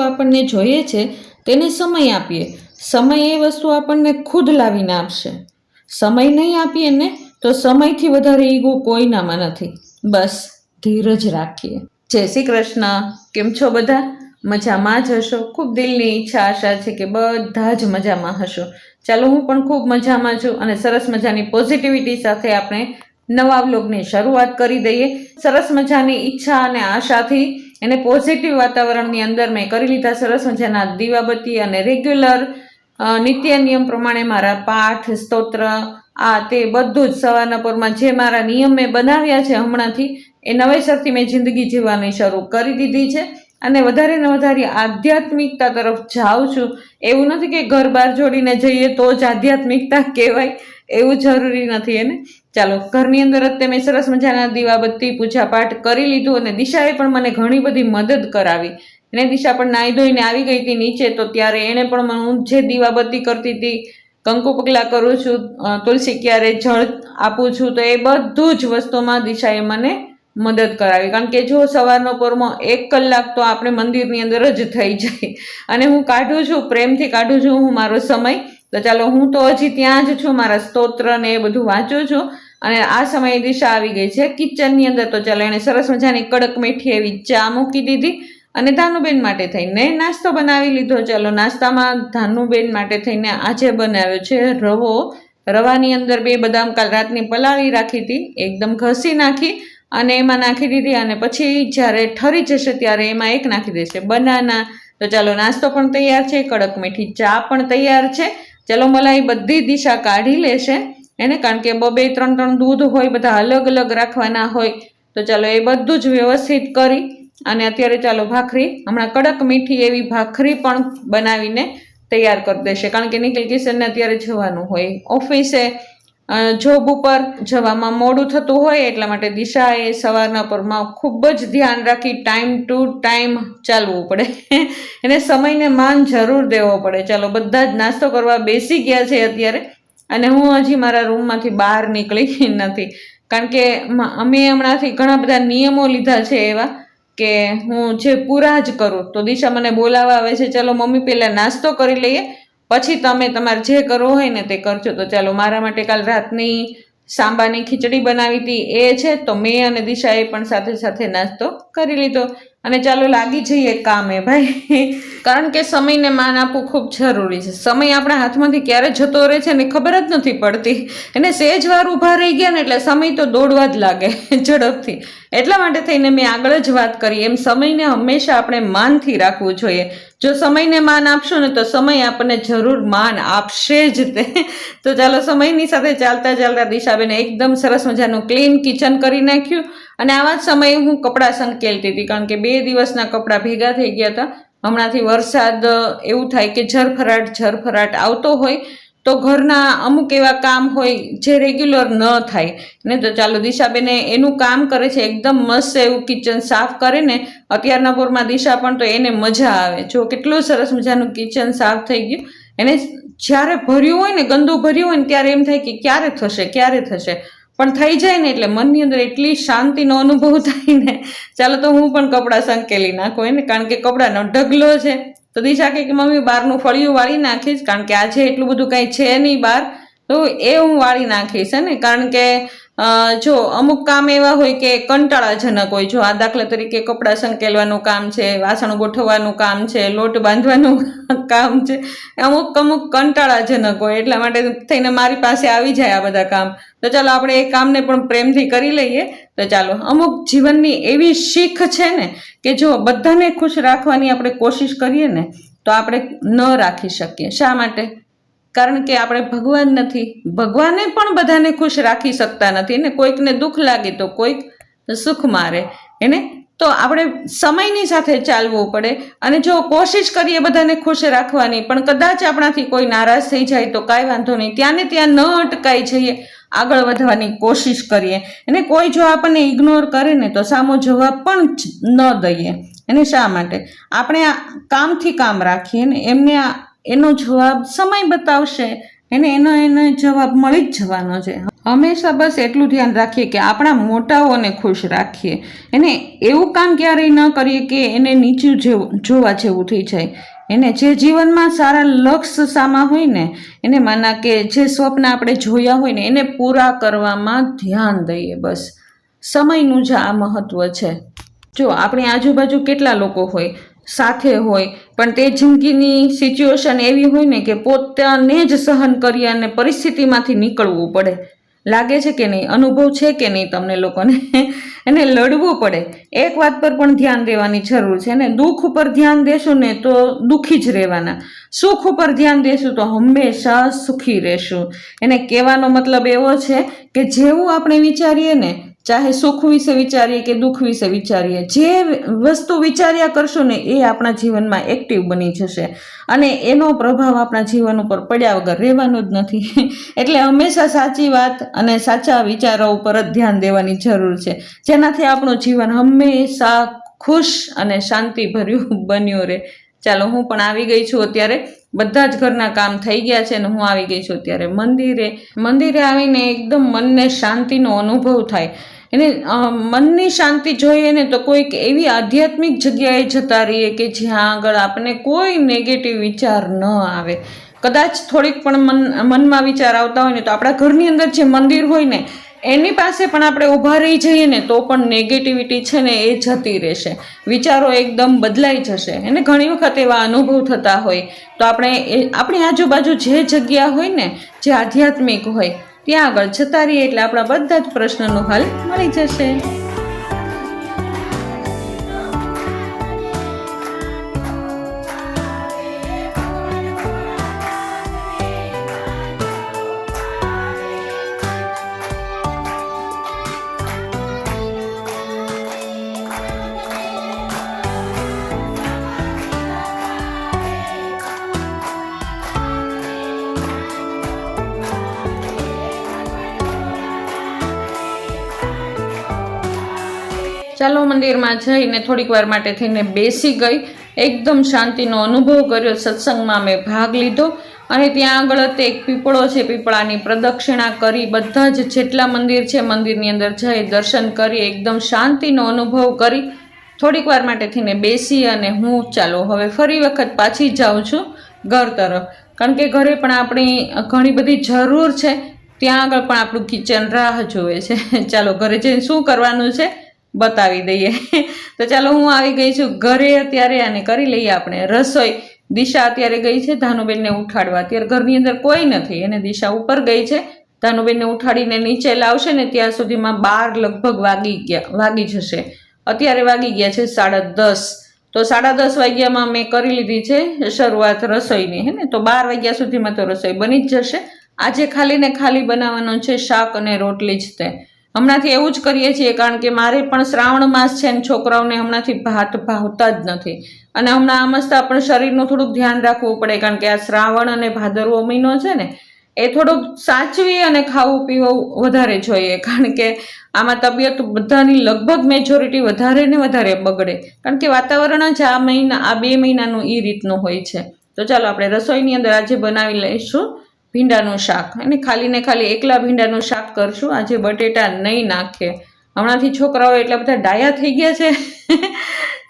આપણને જોઈએ છે તેને સમય આપીએ. સમય એ વસ્તુ આપણને ખુદ લાવીને આપશે. સમય નહીં આપીએ ને તો સમયથી વધારે ઈગો કોઈનામાં નથી. બસ ધીરજ રાખીએ. જય શ્રી કૃષ્ણ. કેમ છો બધા? મજામાં જ હશો. ખૂબ દિલની ઈચ્છા આશા છે કે બધા જ મજામાં હશો. ચાલો, હું પણ ખૂબ મજામાં છું અને સરસ મજાની પોઝિટિવિટી સાથે આપણે નવા વ્લોગની શરૂઆત કરી દઈએ. સરસ મજાની ઈચ્છા અને આશાથી એને પોઝિટિવ વાતાવરણની અંદર મેં કરી લીધા સરસ મજાના દીવાબત્તી અને રેગ્યુલર નિત્ય નિયમ પ્રમાણે મારા પાઠ, સ્તોત્ર, આ તે બધું જ સવારના પરમાં જે મારા નિયમ મેં બનાવ્યા છે હમણાંથી, એ નવેસરથી મેં જિંદગી જીવવાની શરૂ કરી દીધી છે અને વધારે ને વધારે આધ્યાત્મિકતા તરફ જાઉં છું. એવું નથી કે ઘર બહાર જોડીને જઈએ તો જ આધ્યાત્મિકતા કહેવાય, એવું જરૂરી નથી એને. ચાલો, ઘરની અંદર જ મેં સરસ મજાના દીવાબત્તી પૂજાપાઠ કરી લીધું અને દિશાએ પણ મને ઘણી બધી મદદ કરાવી. એને દિશા પણ નાહી ધોઈને આવી ગઈ હતી નીચે, તો ત્યારે એણે પણ હું જે દીવાબત્તી કરતી હતી, કંકુ પગલા કરું છું, તુલસી ક્યારે જળ આપું છું, તો એ બધું જ વસ્તુમાં દિશાએ મને મદદ કરાવી. કારણ કે જો સવારનો પરમાં 1 કલાક તો આપણે મંદિરની અંદર જ થઈ જાય અને હું કાઢું છું, પ્રેમથી કાઢું છું હું મારો સમય. તો ચાલો, હું તો હજી ત્યાં જ છું, મારા સ્તોત્ર ને એ બધું વાંચું છું અને આ સમયે દિશા આવી ગઈ છે કિચનની અંદર. તો ચાલો, એણે સરસ મજાની કડક મીઠી એવી ચા મૂકી દીધી અને ધાનુબેન માટે થઈને નાસ્તો બનાવી લીધો. ચાલો, નાસ્તામાં ધાનુબેન માટે થઈને આજે બનાવ્યો છે રવો. રવાની અંદર 2 બદામ કાલ રાતની પલાળી રાખી હતી, એકદમ ઘસી નાખી અને એમાં નાખી દીધી અને પછી જ્યારે ઠરી જશે ત્યારે એમાં એક નાખી દેશે બનાના. તો ચાલો, નાસ્તો પણ તૈયાર છે, કડક મીઠી ચા પણ તૈયાર છે. ચાલો, મલાઈ બધી દિશા કાઢી લેશે એને, કારણ કે 2-3 દૂધ હોય, બધા અલગ અલગ રાખવાના હોય. તો ચાલો, એ બધું જ વ્યવસ્થિત કરી અને અત્યારે ચાલો ભાખરી, હમણાં કડક મીઠી એવી ભાખરી પણ બનાવીને તૈયાર કરી દેશે. કારણ કે નિખિલ કિશનને અત્યારે જવાનું હોય ઓફિસે, જોબ ઉપર જવામાં મોડું થતું હોય, એટલા માટે દિશાએ સવારના પરમાં ખૂબ જ ધ્યાન રાખી ટાઈમ ટુ ટાઈમ ચાલવું પડે એને સમયને માન જરૂર દેવો પડે. ચાલો, બધા જ નાસ્તો કરવા બેસી ગયા છે અત્યારે અને હું હજી મારા રૂમમાંથી બહાર નીકળી નથી. કારણ કે અમે હમણાંથી ઘણા બધા નિયમો લીધા છે એવા કે હું જે પૂરા જ કરું. તો દિશા મને બોલાવવા આવે છે, ચાલો મમ્મી પહેલાં નાસ્તો કરી લઈએ પછી તમે તમારે જે કરવું હોય ને તે કરજો. તો ચાલો, મારા માટે કાલ રાતની સાંબાની ખીચડી બનાવી હતી એ છે, તો મેં અને દિશાએ પણ સાથે સાથે નાસ્તો કરી લીધો અને ચાલો લાગી જઈએ કામે ભાઈ. કારણ કે સમયને માન આપવું ખૂબ જરૂરી છે. સમય આપણા હાથમાંથી ક્યારે જતો રહે છે ને ખબર જ નથી પડતી. એને સહેજ વાર ઊભા રહી ગયા ને એટલે સમય તો દોડવા જ લાગે ઝડપથી. એટલા માટે થઈને મેં આગળ જ વાત કરી એમ, સમયને હંમેશા આપણે માનથી રાખવું જોઈએ. જો સમયને માન આપશું ને તો સમય આપણને જરૂર માન આપશે જ તે. તો ચાલો, સમયની સાથે ચાલતા ચાલતા દિશાબેને એકદમ સરસ મજાનું ક્લીન કિચન કરી નાખ્યું અને આવા જ સમયે હું કપડાં સંકેલતી હતી. કારણ કે 2 દિવસના કપડાં ભેગા થઈ ગયા હતા. હમણાંથી વરસાદ એવું થાય કે ઝરફરાટ આવતો હોય તો ઘરના અમુક એવા કામ હોય જે રેગ્યુલર ન થાય ને. તો ચાલો, દિશાબેને એનું કામ કરે છે, એકદમ મસ્ત એવું કિચન સાફ કરે ને. અત્યારના પોરમાં દિશા પણ તો એને મજા આવે. જો કેટલું સરસ મજાનું કિચન સાફ થઈ ગયું. એને જ્યારે ભર્યું હોય ને, ગંદુ ભર્યું હોય ને, ત્યારે એમ થાય કે ક્યારે થશે પણ થઈ જાય ને એટલે મનની અંદર એટલી શાંતિનો અનુભવ થાય ને. ચાલો, તો હું પણ કપડાં સંકેલી નાખું એને, કારણ કે કપડાનો ઢગલો છે. તો દિશા કહે કે મમ્મી બહારનું ફળિયું વાળી નાખીશ, કારણ કે આજે એટલું બધું કાંઈ છે નહીં બહાર, તો એ હું વાળી નાખીશ ને. કારણ કે જો અમુક કામ એવા હોય કે કંટાળાજનક હોય. જો આ દાખલા તરીકે કપડાં સંકેલવાનું કામ છે, વાસણ ગોઠવવાનું કામ છે, લોટ બાંધવાનું કામ છે, અમુક કંટાળાજનક હોય. એટલા માટે થઈને મારી પાસે આવી જાય આ બધા કામ. તો ચાલો, આપણે એ કામને પણ પ્રેમથી કરી લઈએ. તો ચાલો, અમુક જીવનની એવી શીખ છે ને કે જો બધાને ખુશ રાખવાની આપણે કોશિશ કરીએ ને તો આપણે ન રાખી શકીએ. શા માટે? કારણ કે આપણે ભગવાન નથી. ભગવાને પણ બધાને ખુશ રાખી શકતા નથી ને. કોઈકને દુઃખ લાગે તો કોઈક સુખ મારે એને. તો આપણે સમયની સાથે ચાલવું પડે અને જો કોશિશ કરીએ બધાને ખુશ રાખવાની, પણ કદાચ આપણાથી કોઈ નારાજ થઈ જાય તો કાંઈ વાંધો નહીં, ત્યાં ને ત્યાં ન અટકાઈ જઈએ, આગળ વધવાની કોશિશ કરીએ. અને કોઈ જો આપણને ઇગ્નોર કરે ને તો સામો જવાબ પણ ન દઈએ એને. શા માટે? આપણે આ કામથી કામ રાખીએ ને, એમને એનો જવાબ સમય બતાવશે એને. એનો જવાબ મળી જ જવાનો છે. હંમેશા બસ એટલું ધ્યાન રાખીએ કે આપણા મોટાઓને ખુશ રાખીએ. એને એવું કામ ક્યારેય ન કરીએ કે એને નીચું જોવા જેવું થઈ જાય. એને જે જીવનમાં સારા લક્ષ્ય સામા હોય ને, એને માના કે જે સ્વપ્ન આપણે જોયા હોય ને, એને પૂરા કરવામાં ધ્યાન દઈએ. બસ સમયનું જ આ મહત્ત્વ છે. જો આપણી આજુબાજુ કેટલા લોકો હોય, સાથે હોય, પણ તે જિંદગીની સિચ્યુએશન એવી હોય ને કે પોતાને જ સહન કરી અને પરિસ્થિતિમાંથી નીકળવું પડે. લાગે છે કે નહીં? અનુભવ છે કે નહીં તમને લોકોને? એને લડવું પડે. એક વાત પર પણ ધ્યાન દેવાની જરૂર છે ને, દુઃખ ઉપર ધ્યાન દેશું ને તો દુઃખી જ રહેવાના, સુખ ઉપર ધ્યાન દેશું તો હંમેશા સુખી રહેશું. એને કહેવાનો મતલબ એવો છે કે જેવું આપણે વિચારીએ ને, ચાહે સુખ વિશે વિચારીએ કે દુઃખ વિશે વિચારીએ, જે વસ્તુ વિચાર્યા કરશું ને એ આપણા જીવનમાં એક્ટિવ બની જશે અને એનો પ્રભાવ આપણા જીવન ઉપર પડ્યા વગર રહેવાનો જ નથી. એટલે હંમેશા સાચી વાત અને સાચા વિચારો ઉપર જ ધ્યાન દેવાની જરૂર છે, જેનાથી આપણું જીવન હંમેશા ખુશ અને શાંતિભર્યું બન્યું રહે. ચાલો, હું પણ આવી ગઈ છું અત્યારે. બધા જ ઘરના કામ થઈ ગયા છે અને હું આવી ગઈ છું અત્યારે મંદિરે આવીને એકદમ મનને શાંતિનો અનુભવ થાય. એને મનની શાંતિ જોઈએ ને તો કોઈક એવી આધ્યાત્મિક જગ્યાએ જતા રહીએ કે જ્યાં આગળ આપણને કોઈ નેગેટિવ વિચાર ન આવે. કદાચ થોડીક પણ મનમાં વિચાર આવતા હોય ને તો આપણા ઘરની અંદર જે મંદિર હોય ને એની પાસે પણ આપણે ઊભા રહી જઈએ ને તો પણ નેગેટિવિટી છે ને એ જતી રહેશે, વિચારો એકદમ બદલાઈ જશે. એને ઘણી વખત એવા અનુભવ થતા હોય તો આપણે આપણી આજુબાજુ જે જગ્યા હોય ને જે આધ્યાત્મિક હોય ત્યાં આગળ જતા રહીએ એટલે આપણા બધા જ પ્રશ્નનો હલ મળી જશે. ચાલો, મંદિરમાં જઈને થોડીક વાર માટે થઈને બેસી ગઈ, એકદમ શાંતિનો અનુભવ કર્યો. સત્સંગમાં મેં ભાગ લીધો અને ત્યાં આગળ એક પીપળો છે, પીપળાની પ્રદક્ષિણા કરી. બધા જ જેટલા મંદિર છે મંદિરની અંદર જઈ દર્શન કરી, એકદમ શાંતિનો અનુભવ કરી થોડીક વાર માટે થઈને બેસી અને હું ચાલો હવે ફરી વખત પાછી જાઉં છું ઘર તરફ, કારણ કે ઘરે પણ આપણી ઘણી બધી જરૂર છે. ત્યાં આગળ પણ આપણું કિચન રાહ જોવે છે. ચાલો ઘરે જઈને શું કરવાનું છે બતાવી દઈએ. તો ચાલો, હું આવી ગઈ છું ઘરે અત્યારે અને કરી લઈએ આપણે રસોઈ. દિશા અત્યારે ગઈ છે ધાનુબેનને ઉઠાડવા. અત્યારે ઘરની અંદર કોઈ નથી, એને દિશા ઉપર ગઈ છે. ધાનુબેનને ઉઠાડીને નીચે લાવશે ને ત્યાં સુધીમાં 12 લગભગ વાગી જશે. અત્યારે વાગી ગયા છે 10:30. તો 10:30 વાગ્યામાં મેં કરી લીધી છે શરૂઆત રસોઈની, હે ને. તો 12 વાગ્યા સુધીમાં તો રસોઈ બની જ જશે. આજે ખાલી ને ખાલી બનાવવાનો છે શાક અને રોટલી જ. તે હમણાંથી એવું જ કરીએ છીએ કારણ કે મારે પણ શ્રાવણ માસ છે ને છોકરાઓને હમણાંથી ભાત ભાવતા જ નથી અને હમણાં આમસ્તા પણ શરીરનું થોડુંક ધ્યાન રાખવું પડે, કારણ કે આ શ્રાવણ અને ભાદરવો મહિનો છે ને એ થોડુંક સાચવી અને ખાવું પીવું વધારે જોઈએ, કારણ કે આમાં તબિયત બધાની લગભગ મેજોરિટી વધારે ને વધારે બગડે, કારણ કે વાતાવરણ જ આ 2 મહિનાનું એ રીતનું હોય છે. તો ચાલો આપણે રસોઈની અંદર આજે બનાવી લઈશું ભીંડાનું શાક. અને ખાલી ને ખાલી એકલા ભીંડાનું શાક કરશું આજે, બટેટા નહીં નાખીએ. હમણાંથી છોકરાઓ એટલા બધા ડાયા થઈ ગયા છે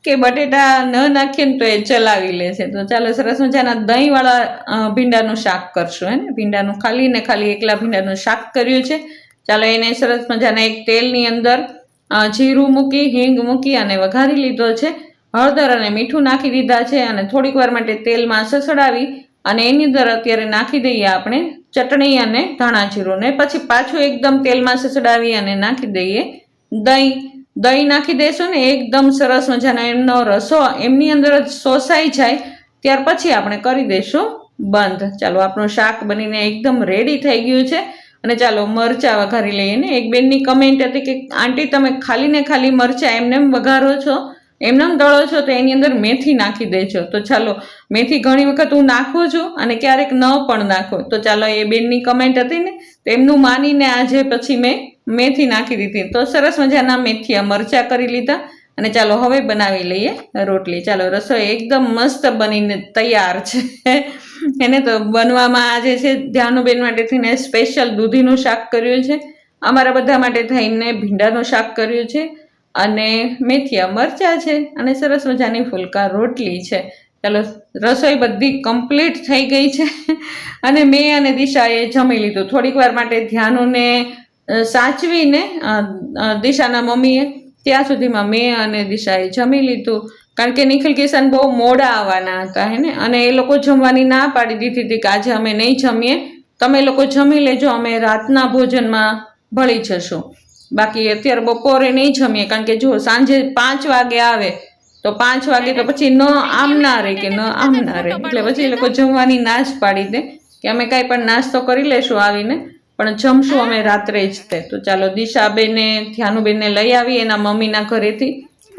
કે બટેટા ન નાખીએ ને તો એ ચલાવી લે છે. તો ચાલો સરસ મજાના દહીંવાળા ભીંડાનું શાક કરશું, હે ને. ભીંડાનું ખાલી ને ખાલી એકલા ભીંડાનું શાક કર્યું છે. ચાલો એને સરસ મજાના એક તેલની અંદર જીરું મૂકી, હિંગ મૂકી અને વઘારી લીધો છે. હળદર અને મીઠું નાખી દીધા છે અને થોડીક વાર માટે તેલમાં સસડાવી અને એની અંદર અત્યારે નાખી દઈએ આપણે ચટણી અને ધાણા જીરું, ને પછી પાછું એકદમ તેલમાં સસડાવી અને નાખી દઈએ દહીં નાખી દઈશું ને એકદમ સરસ મજાનો એમનો રસો એમની અંદર જ શોષાઈ જાય ત્યાર પછી આપણે કરી દઈશું બંધ. ચાલો, આપણું શાક બનીને એકદમ રેડી થઈ ગયું છે. અને ચાલો મરચાં વઘારી લઈએ. ને એક બેનની કમેન્ટ હતી કે આંટી તમે ખાલી ને ખાલી મરચાં એમને વઘારો છો, એમને દળો છો, તો એની અંદર મેથી નાખી દેજો. તો ચાલો, મેથી ઘણી વખત હું નાખું છું અને ક્યારેક ન પણ નાખું. તો ચાલો, એ બેનની કમેન્ટ હતી ને તો એમનું માનીને આજે પછી મેં મેથી નાખી દીધી. તો સરસ મજાના મેથીયા મરચાં કરી લીધા અને ચાલો હવે બનાવી લઈએ રોટલી. ચાલો રસોઈ એકદમ મસ્ત બનીને તૈયાર છે. એને તો બનવામાં આજે છે ધ્યાનુબેન માટે થઈને સ્પેશિયલ દૂધીનું શાક કર્યું છે, અમારા બધા માટે થઈને ભીંડાનું શાક કર્યું છે, અને મેથીયા મરચાં છે, અને સરસ મજાની ફુલકા રોટલી છે. ચાલો રસોઈ બધી કમ્પ્લીટ થઈ ગઈ છે અને મેં અને દિશાએ જમી લીધું. થોડીક વાર માટે ધ્યાનુને સાચવીને દિશાના મમ્મીએ, ત્યાં સુધીમાં મેં અને દિશાએ જમી લીધું. કારણ કે નિખિલ કિશન બહુ મોડા આવવાના હતા હેને, અને એ લોકો જમવાની ના પાડી દીધી હતી કે આજે અમે નહીં જમીએ, તમે લોકો જમી લેજો, અમે રાતના ભોજનમાં ભળી જશું, બાકી અત્યારે બપોરે નહીં જમીએ. કારણ કે જો સાંજે 5 વાગે આવે તો 5 વાગે તો પછી ન આમ ના રહે કે ન આમ ના રહે, એટલે પછી એ લોકો જમવાની ના જ પાડી દે કે અમે કાંઈ પણ નાસ્તો કરી લેશું આવીને, પણ જમશું અમે રાત્રે જ તે. તો ચાલો દિશાબેને ધ્યાનુબેનને લઈ આવી એના મમ્મીના ઘરેથી,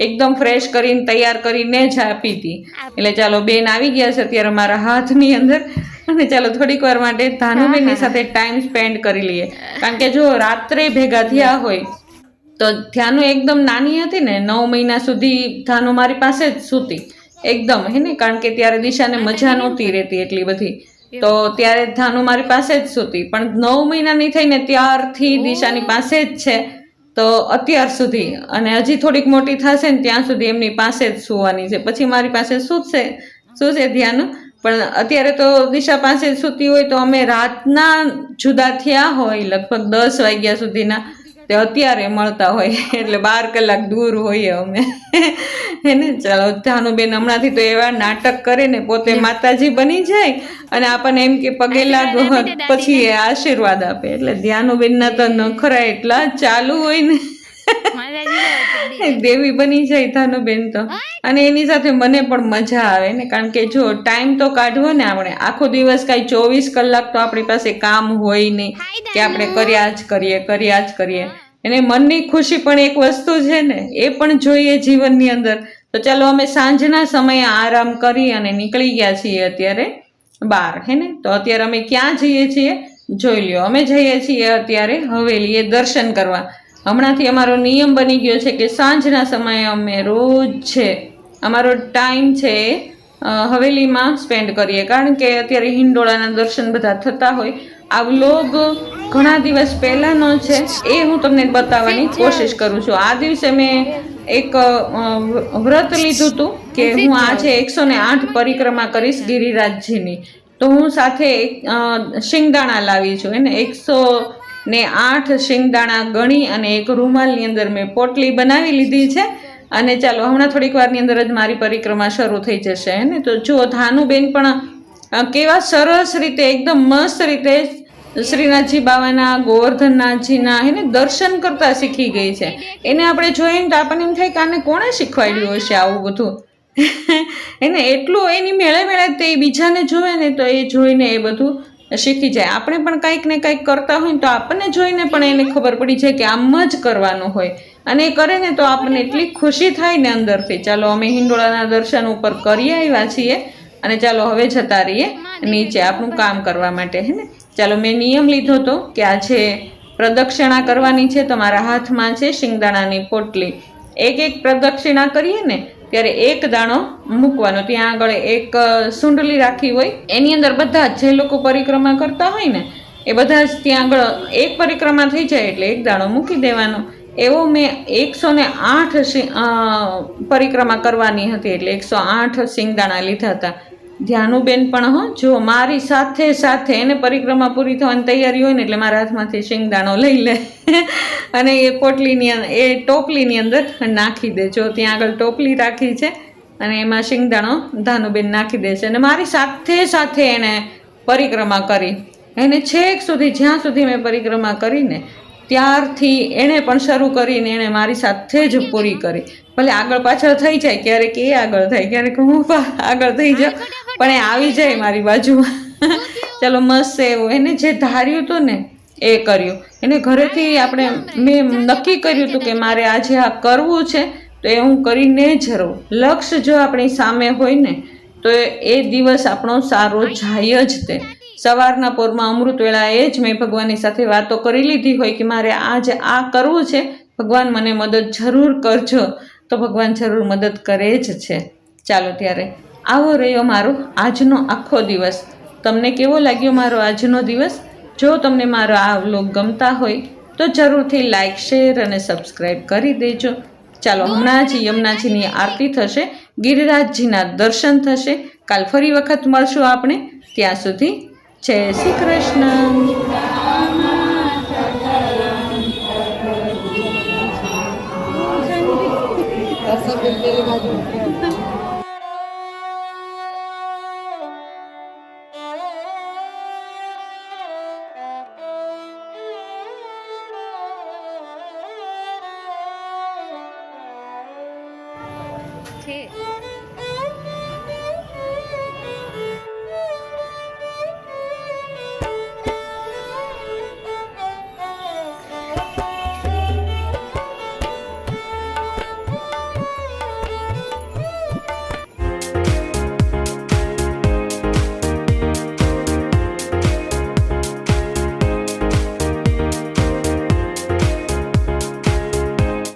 એકદમ ફ્રેશ કરીને તૈયાર કરીને જ આપી હતી. એટલે ચાલો બેન આવી ગયા છે અત્યારે મારા હાથની અંદર, અને ચાલો થોડીક વાર માટે ધાનુબેનની સાથે ટાઈમ સ્પેન્ડ કરી લઈએ. કારણ કે જો રાત્રે ભેગા થયા હોય તો ધ્યાનું એકદમ નાની હતી ને, 9 મહિના સુધી ધ્યાનું મારી પાસે જ સૂતી એકદમ હેને, કારણ કે ત્યારે દિશાને મજા નહોતી રહેતી એટલી બધી, તો ત્યારે ધ્યાનું મારી પાસે જ સૂતી. પણ 9 મહિનાની થઈને ત્યારથી દિશાની પાસે જ છે, તો અત્યાર સુધી, અને હજી થોડીક મોટી થશે ને ત્યાં સુધી એમની પાસે જ સૂવાની છે. પછી મારી પાસે સૂશે ધ્યાનું, પણ અત્યારે તો દિશા પાસે જ સૂતી હોય. તો અમે રાતના જુદા થયા હોય લગભગ 10 વાગ્યા સુધીના, તે અત્યારે મળતા હોય, એટલે 12 કલાક દૂર હોઈએ અમે હેને. ચાલો ધ્યાનુબેન હમણાંથી તો એવા નાટક કરે ને, પોતે માતાજી બની જાય અને આપણને એમ કે પગે લાગો પછી એ આશીર્વાદ આપે. એટલે ધ્યાનુબેનના તો નખરા એટલા ચાલુ હોય ને, દેવી બની જાય ધ્યાનુબેન તો. અને એની સાથે મને પણ મજા આવે ને, કારણ કે જો ટાઈમ તો કાઢવો ને, આપણે આખો દિવસ કાંઈ 24 કલાક તો આપણી પાસે કામ હોય નહીં કે આપણે કર્યા જ કરીએ. એને મનની ખુશી પણ એક વસ્તુ છે ને, એ પણ જોઈએ જીવનની અંદર. તો ચાલો અમે સાંજના સમયે આરામ કરી અને નીકળી ગયા છીએ અત્યારે બહાર હેને. તો અત્યારે અમે ક્યાં જઈએ છીએ જોઈ લ્યો. અમે જઈએ છીએ અત્યારે હવેલીએ દર્શન કરવા. હમણાંથી અમારો નિયમ બની ગયો છે કે સાંજના સમયે અમે રોજ છે અમારો ટાઈમ છે હવેલીમાં સ્પેન્ડ કરીએ. કારણ કે અત્યારે હિંડોળાના દર્શન બધા થતા હોય. આ વ્લોગ ઘણા દિવસ પહેલાંનો છે, એ હું તમને બતાવવાની કોશિશ કરું છું. આ દિવસે મેં એક વ્રત લીધું હતું કે હું આજે 108 પરિક્રમા કરીશ ગિરિરાજજીની. તો હું સાથે શિંગદાણા લાવી છું એને 108 શિંગદાણા ગણી અને એક રૂમાલની અંદર મેં પોટલી બનાવી લીધી છે. અને ચાલો હમણાં થોડીક વારની અંદર જ મારી પરિક્રમા શરૂ થઈ જશે હેને. તો જુઓ ધાનુબેન પણ કેવા સરસ રીતે એકદમ મસ્ત રીતે શ્રીનાથજી બાવાના, ગોવર્ધનનાથજીના હેને દર્શન કરતા શીખી ગઈ છે. એને આપણે જોઈએ તો આપણને એમ થાય કે આને કોણે શીખવાડ્યું હશે આવું બધું એને એટલું એની મેળે તે બીજાને જોવે ને તો એ જોઈને એ બધું શીખી જાય. આપણે પણ કંઈક ને કંઈક કરતા હોય તો આપણને જોઈને પણ એને ખબર પડી જાય કે આમ જ કરવાનું હોય, અને એ કરે ને તો આપણને એટલી ખુશી થાય ને અંદરથી. ચાલો અમે હિંડોળાના દર્શન ઉપર કરી આવ્યા છીએ, અને ચાલો હવે જતા રહીએ નીચે આપણું કામ કરવા માટે હેને. ચાલો મેં નિયમ લીધો હતો કે આજે પ્રદક્ષિણા કરવાની છે, તો મારા હાથમાં છે શિંગદાણાની પોટલી. એક પ્રદક્ષિણા કરીએ ને ત્યારે એક દાણો મૂકવાનો. ત્યાં આગળ એક સુંડલી રાખી હોય, એની અંદર બધા જે લોકો પરિક્રમા કરતા હોય ને એ બધા જ ત્યાં આગળ એક પરિક્રમા થઈ જાય એટલે એક દાણો મૂકી દેવાનો. એવો મેં 108 પરિક્રમા કરવાની હતી એટલે 108 શિંગદાણા લીધા હતા. ધ્યાનુબેન પણ જો મારી સાથે એને પરિક્રમા પૂરી થવાની તૈયારી હોય ને એટલે મારા હાથમાંથી શિંગદાણો લઈ લે અને એ પોટલીની એ ટોપલીની અંદર નાખી દે. જો ત્યાં આગળ ટોપલી રાખી છે અને એમાં શિંગદાણો ધાનુબેન નાખી દે છે. અને મારી સાથે એને પરિક્રમા કરી, એને છેક સુધી જ્યાં સુધી મેં પરિક્રમા કરીને ત્યારથી એણે પણ શરૂ કરીને એણે મારી સાથે જ પૂરી કરી. ભલે આગળ પાછળ થઈ જાય, ક્યારેક એ આગળ થાય, ક્યારેક હું આગળ થઈ જાઉં, પણ એ આવી જાય મારી બાજુમાં. ચાલો મસ્ત એવું એને જે ધાર્યું હતું ને એ કર્યું. એને ઘરેથી મેં નક્કી કર્યું હતું કે મારે આજે આ કરવું છે તો એ હું કરીને જ રહું. લક્ષ્ય જો આપણી સામે હોય ને તો એ દિવસ આપણો સારો જાય જ. તે સવારના પોરમાં અમૃત વેળાએ જ મેં ભગવાનની સાથે વાતો કરી લીધી હોય કે મારે આજે આ કરવું છે, ભગવાન મને મદદ જરૂર કરજો. તો ભગવાન જરૂર મદદ કરે જ છે. ચાલો ત્યારે આવો રહ્યો મારો આજનો આખો દિવસ. તમને કેવો લાગ્યો મારો આજનો દિવસ? જો તમને મારો આ વ્લોગ ગમતા હોય તો જરૂરથી લાઈક, શેર અને સબસ્ક્રાઈબ કરી દેજો. ચાલો હમણાં જ યમુનાજીની આરતી થશે, ગિરિરાજજીના દર્શન થશે. કાલ ફરી વખત મળશું આપણે. ત્યાં સુધી જય શ્રી કૃષ્ણ. છે